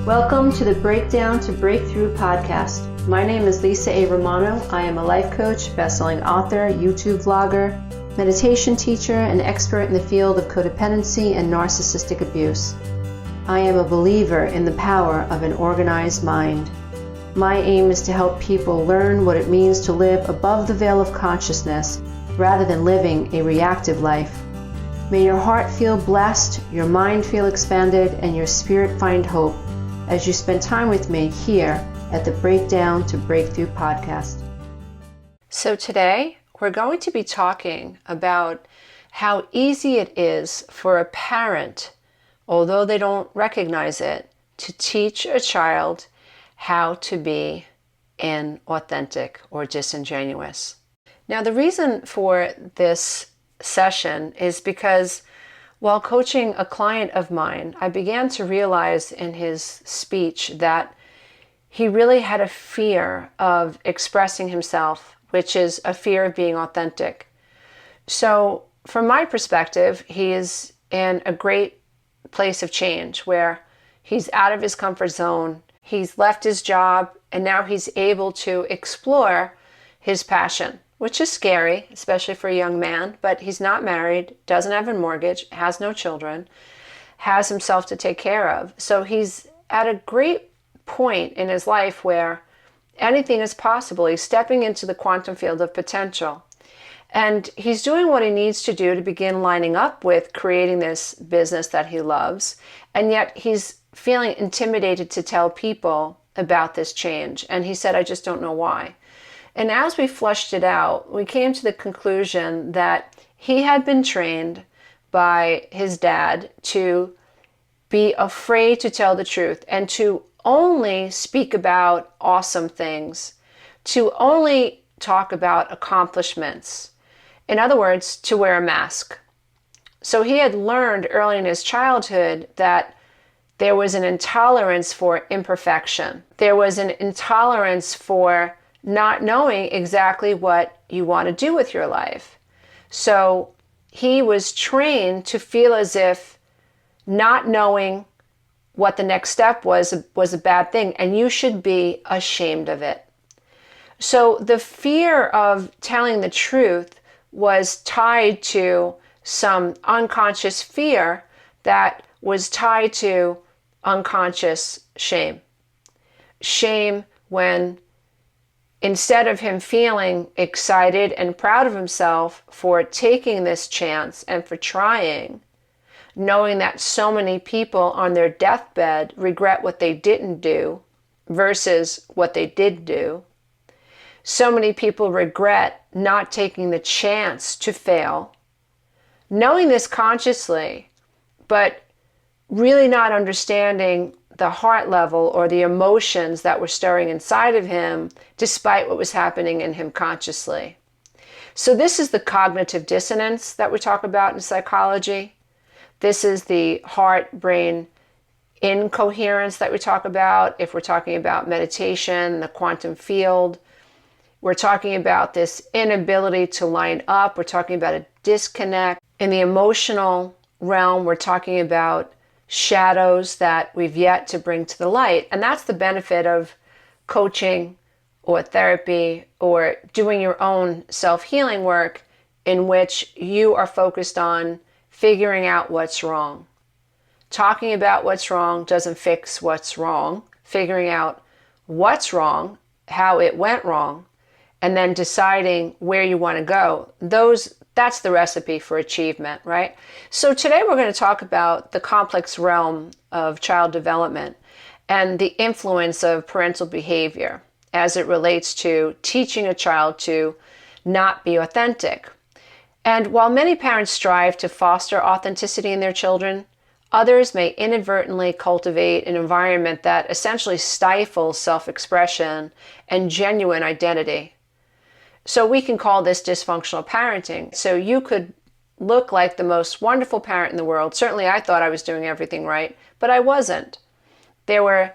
Welcome to the Breakdown to Breakthrough podcast. My name is Lisa A. Romano. I am a life coach, best-selling author, YouTube vlogger, meditation teacher, and expert in the field of codependency and narcissistic abuse. I am a believer in the power of an organized mind. My aim is to help people learn what it means to live above the veil of consciousness rather than living a reactive life. May your heart feel blessed, your mind feel expanded, and your spirit find hope as you spend time with me here at the Breakdown to Breakthrough podcast. So today we're going to be talking about how easy it is for a parent, although they don't recognize it, to teach a child how to be inauthentic or disingenuous. Now, the reason for this session is because while coaching a client of mine, I began to realize in his speech that he really had a fear of expressing himself, which is a fear of being authentic. So from my perspective, he is in a great place of change where he's out of his comfort zone, he's left his job, and now he's able to explore his passion, which is scary, especially for a young man, but he's not married, doesn't have a mortgage, has no children, has himself to take care of. So he's at a great point in his life where anything is possible. He's stepping into the quantum field of potential. And he's doing what he needs to do to begin lining up with creating this business that he loves. And yet he's feeling intimidated to tell people about this change. And he said, I just don't know why. And as we flushed it out, we came to the conclusion that he had been trained by his dad to be afraid to tell the truth and to only speak about awesome things, to only talk about accomplishments. In other words, to wear a mask. So he had learned early in his childhood that there was an intolerance for imperfection. There was an intolerance for not knowing exactly what you want to do with your life. So he was trained to feel as if not knowing what the next step was a bad thing, and you should be ashamed of it. So the fear of telling the truth was tied to some unconscious fear that was tied to unconscious shame. Shame when instead of him feeling excited and proud of himself for taking this chance and for trying, knowing that so many people on their deathbed regret what they didn't do versus what they did do. So many people regret not taking the chance to fail. Knowing this consciously, but really not understanding the heart level or the emotions that were stirring inside of him despite what was happening in him consciously. So this is the cognitive dissonance that we talk about in psychology. This is the heart-brain incoherence that we talk about if we're talking about meditation, the quantum field. We're talking about this inability to line up. We're talking about a disconnect. In the emotional realm, we're talking about shadows that we've yet to bring to the light. And that's the benefit of coaching or therapy or doing your own self-healing work, in which you are focused on figuring out what's wrong. Talking about what's wrong doesn't fix what's wrong. Figuring out what's wrong, how it went wrong, and then deciding where you want to go. That's the recipe for achievement, right? So today we're going to talk about the complex realm of child development and the influence of parental behavior as it relates to teaching a child to not be authentic. And while many parents strive to foster authenticity in their children, others may inadvertently cultivate an environment that essentially stifles self-expression and genuine identity. So we can call this dysfunctional parenting. So you could look like the most wonderful parent in the world. Certainly I thought I was doing everything right, but I wasn't. There were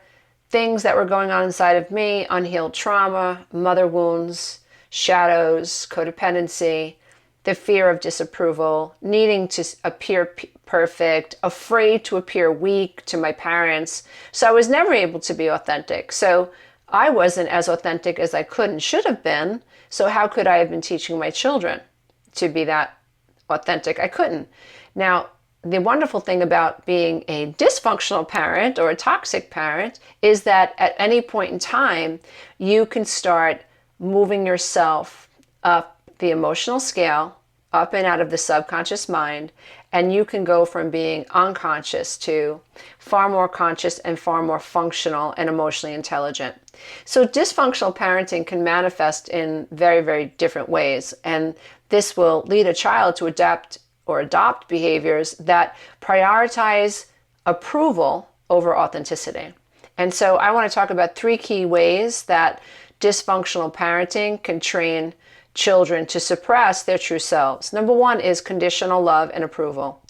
things that were going on inside of me, unhealed trauma, mother wounds, shadows, codependency, the fear of disapproval, needing to appear perfect, afraid to appear weak to my parents. So I was never able to be authentic. So I wasn't as authentic as I could and should have been. So how could I have been teaching my children to be that authentic? I couldn't. Now, the wonderful thing about being a dysfunctional parent or a toxic parent is that at any point in time, you can start moving yourself up the emotional scale, up and out of the subconscious mind, and you can go from being unconscious to far more conscious and far more functional and emotionally intelligent. So dysfunctional parenting can manifest in very, very different ways, and this will lead a child to adapt or adopt behaviors that prioritize approval over authenticity. And so I want to talk about 3 key ways that dysfunctional parenting can train children to suppress their true selves. Number 1 is conditional love and approval.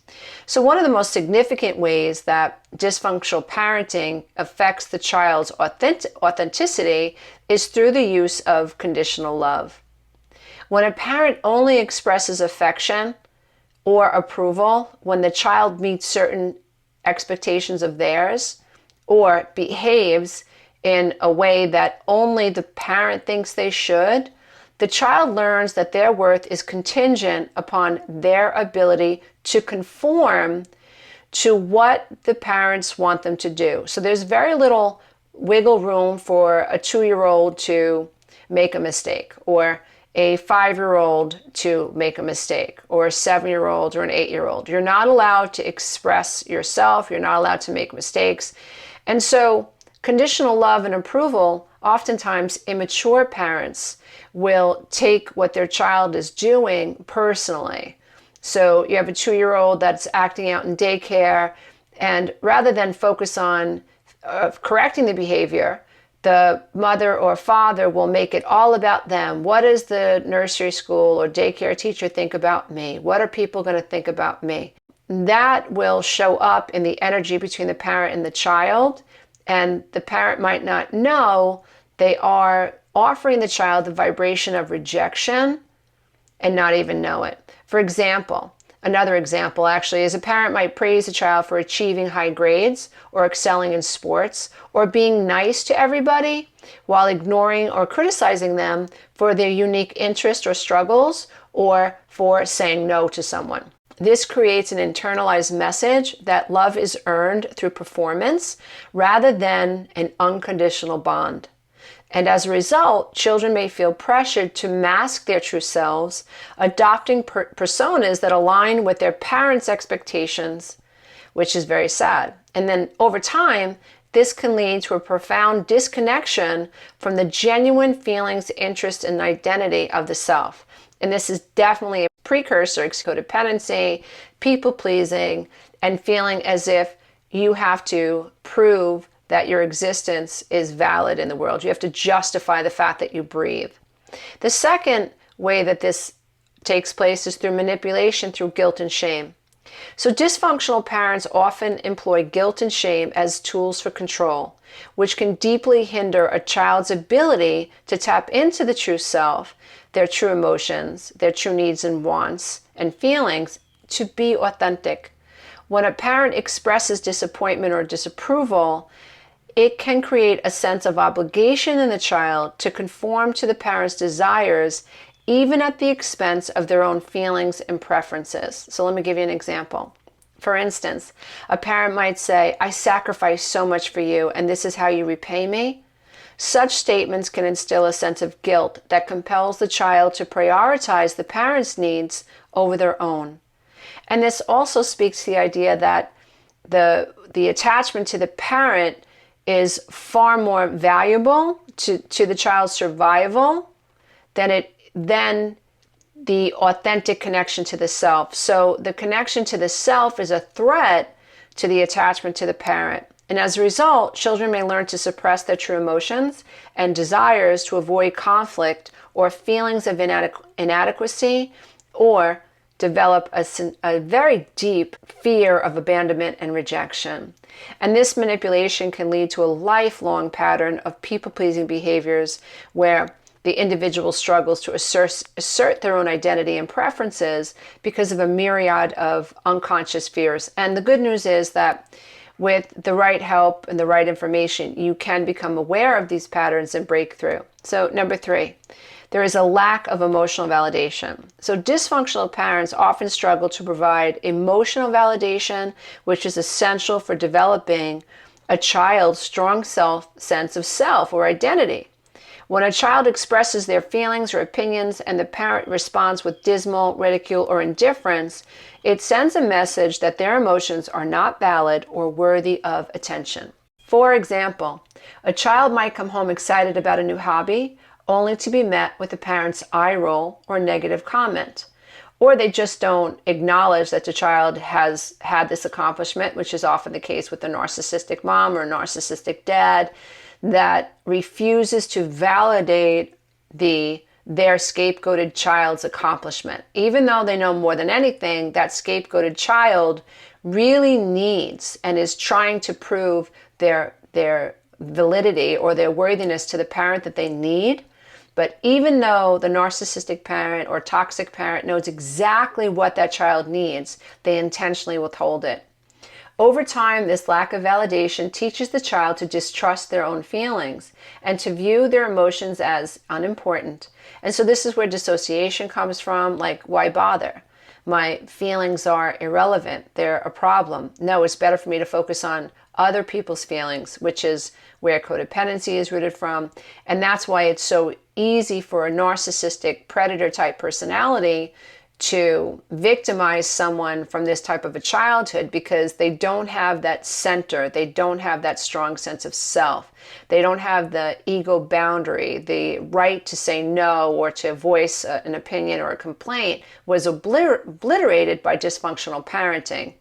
So one of the most significant ways that dysfunctional parenting affects the child's authenticity is through the use of conditional love. When a parent only expresses affection or approval when the child meets certain expectations of theirs or behaves in a way that only the parent thinks they should, the child learns that their worth is contingent upon their ability to conform to what the parents want them to do. So there's very little wiggle room for a 2-year-old to make a mistake, or a 5-year-old to make a mistake, or a 7-year-old or an 8-year-old. You're not allowed to express yourself. You're not allowed to make mistakes. And so conditional love and approval, oftentimes immature parents will take what their child is doing personally. So you have a 2-year-old that's acting out in daycare, and rather than focus on correcting the behavior, the mother or father will make it all about them. What does the nursery school or daycare teacher think about me? What are people going to think about me? That will show up in the energy between the parent and the child, and the parent might not know they are offering the child the vibration of rejection and not even know it. For example, another example actually is a parent might praise a child for achieving high grades or excelling in sports or being nice to everybody while ignoring or criticizing them for their unique interests or struggles or for saying no to someone. This creates an internalized message that love is earned through performance rather than an unconditional bond. And as a result, children may feel pressured to mask their true selves, adopting personas that align with their parents' expectations, which is very sad. And then over time, this can lead to a profound disconnection from the genuine feelings, interest, and identity of the self. And this is definitely a precursor to codependency, people-pleasing, and feeling as if you have to prove that your existence is valid in the world. You have to justify the fact that you breathe. The second way that this takes place is through manipulation, through guilt and shame. So dysfunctional parents often employ guilt and shame as tools for control, which can deeply hinder a child's ability to tap into the true self, their true emotions, their true needs and wants and feelings, to be authentic. When a parent expresses disappointment or disapproval, it can create a sense of obligation in the child to conform to the parent's desires, even at the expense of their own feelings and preferences. So let me give you an example. For instance, a parent might say, "I sacrificed so much for you, and this is how you repay me." Such statements can instill a sense of guilt that compels the child to prioritize the parent's needs over their own. And this also speaks to the idea that the attachment to the parent is far more valuable to the child's survival than the authentic connection to the self. So the connection to the self is a threat to the attachment to the parent. And as a result, children may learn to suppress their true emotions and desires to avoid conflict or feelings of inadequacy, or develop a very deep fear of abandonment and rejection. And this manipulation can lead to a lifelong pattern of people-pleasing behaviors where the individual struggles to assert their own identity and preferences because of a myriad of unconscious fears. And the good news is that with the right help and the right information, you can become aware of these patterns and break through. So number 3, there is a lack of emotional validation. So dysfunctional parents often struggle to provide emotional validation, which is essential for developing a child's strong sense of self or identity. When a child expresses their feelings or opinions and the parent responds with dismal, ridicule, or indifference, it sends a message that their emotions are not valid or worthy of attention. For example, a child might come home excited about a new hobby, only to be met with the parent's eye roll or negative comment. Or they just don't acknowledge that the child has had this accomplishment, which is often the case with a narcissistic mom or a narcissistic dad that refuses to validate their scapegoated child's accomplishment. Even though they know more than anything, that scapegoated child really needs and is trying to prove their validity or their worthiness to the parent that they need. But even though the narcissistic parent or toxic parent knows exactly what that child needs, they intentionally withhold it. Over time, this lack of validation teaches the child to distrust their own feelings and to view their emotions as unimportant. And so this is where dissociation comes from, like, why bother? My feelings are irrelevant. They're a problem. No, it's better for me to focus on other people's feelings, which is where codependency is rooted from. And that's why it's so easy for a narcissistic predator type personality to victimize someone from this type of a childhood, because they don't have that center. They don't have that strong sense of self. They don't have the ego boundary. The right to say no or to voice an opinion or a complaint was obliterated by dysfunctional parenting.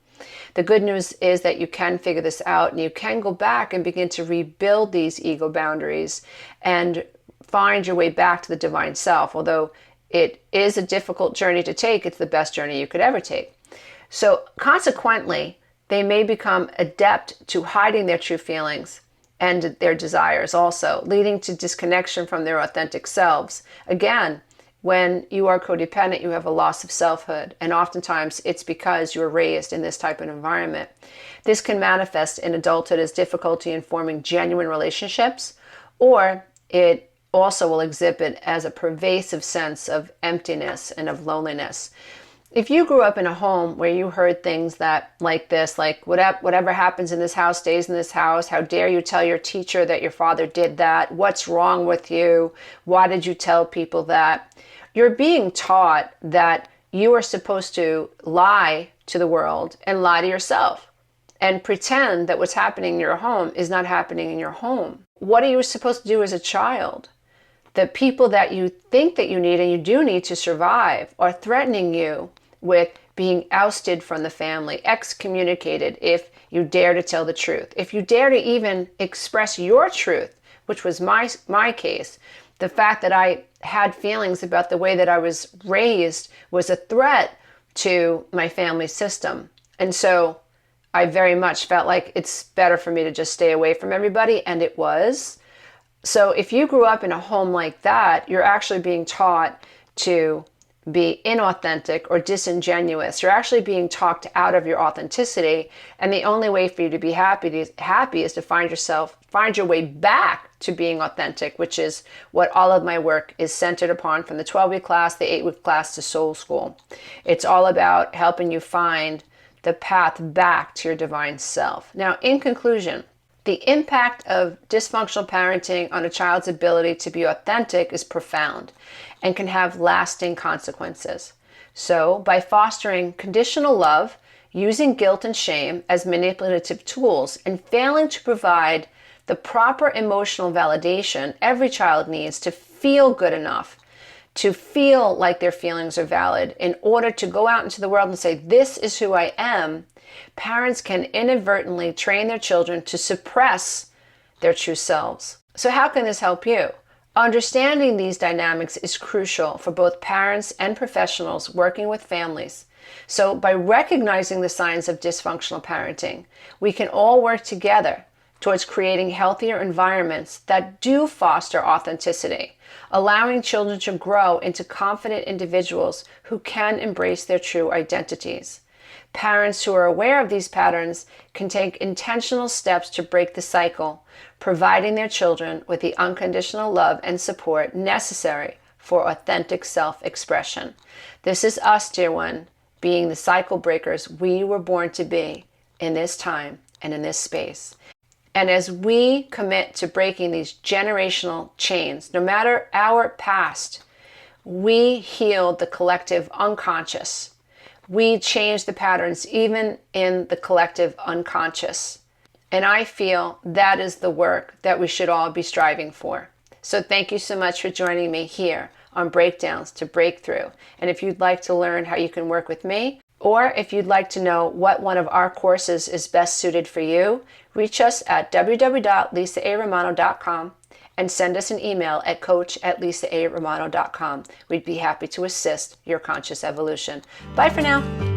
The good news is that you can figure this out and you can go back and begin to rebuild these ego boundaries and find your way back to the divine self. Although it is a difficult journey to take, it's the best journey you could ever take. So consequently, they may become adept to hiding their true feelings and their desires also, leading to disconnection from their authentic selves. Again, when you are codependent, you have a loss of selfhood, and oftentimes it's because you were raised in this type of environment. This can manifest in adulthood as difficulty in forming genuine relationships, or it also will exhibit as a pervasive sense of emptiness and of loneliness. If you grew up in a home where you heard things that like this, like whatever happens in this house stays in this house, how dare you tell your teacher that your father did that, what's wrong with you, why did you tell people that, you're being taught that you are supposed to lie to the world and lie to yourself and pretend that what's happening in your home is not happening in your home. What are you supposed to do as a child? The people that you think that you need and you do need to survive are threatening you with being ousted from the family, excommunicated if you dare to tell the truth. If you dare to even express your truth, which was my case, the fact that I had feelings about the way that I was raised was a threat to my family system. And so I very much felt like it's better for me to just stay away from everybody, and it was. So if you grew up in a home like that, you're actually being taught to be inauthentic or disingenuous. You're actually being talked out of your authenticity, and the only way for you to be happy is to find your way back to being authentic, which is what all of my work is centered upon, from the 12-week class, the 8-week class to Soul School. It's all about helping you find the path back to your divine self. Now, in conclusion, the impact of dysfunctional parenting on a child's ability to be authentic is profound and can have lasting consequences. So, by fostering conditional love, using guilt and shame as manipulative tools, and failing to provide the proper emotional validation every child needs to feel good enough, to feel like their feelings are valid in order to go out into the world and say, this is who I am, parents can inadvertently train their children to suppress their true selves. So how can this help you? Understanding these dynamics is crucial for both parents and professionals working with families. So by recognizing the signs of dysfunctional parenting, we can all work together towards creating healthier environments that do foster authenticity, allowing children to grow into confident individuals who can embrace their true identities. Parents who are aware of these patterns can take intentional steps to break the cycle, providing their children with the unconditional love and support necessary for authentic self-expression. This is us, dear one, being the cycle breakers we were born to be in this time and in this space. And as we commit to breaking these generational chains, no matter our past, we heal the collective unconscious. We change the patterns even in the collective unconscious. And I feel that is the work that we should all be striving for. So thank you so much for joining me here on Breakdowns to Breakthrough. And if you'd like to learn how you can work with me, or if you'd like to know what one of our courses is best suited for you, reach us at www.lisaaromano.com and send us an email at coach@lisaaromano.com. We'd be happy to assist your conscious evolution. Bye for now.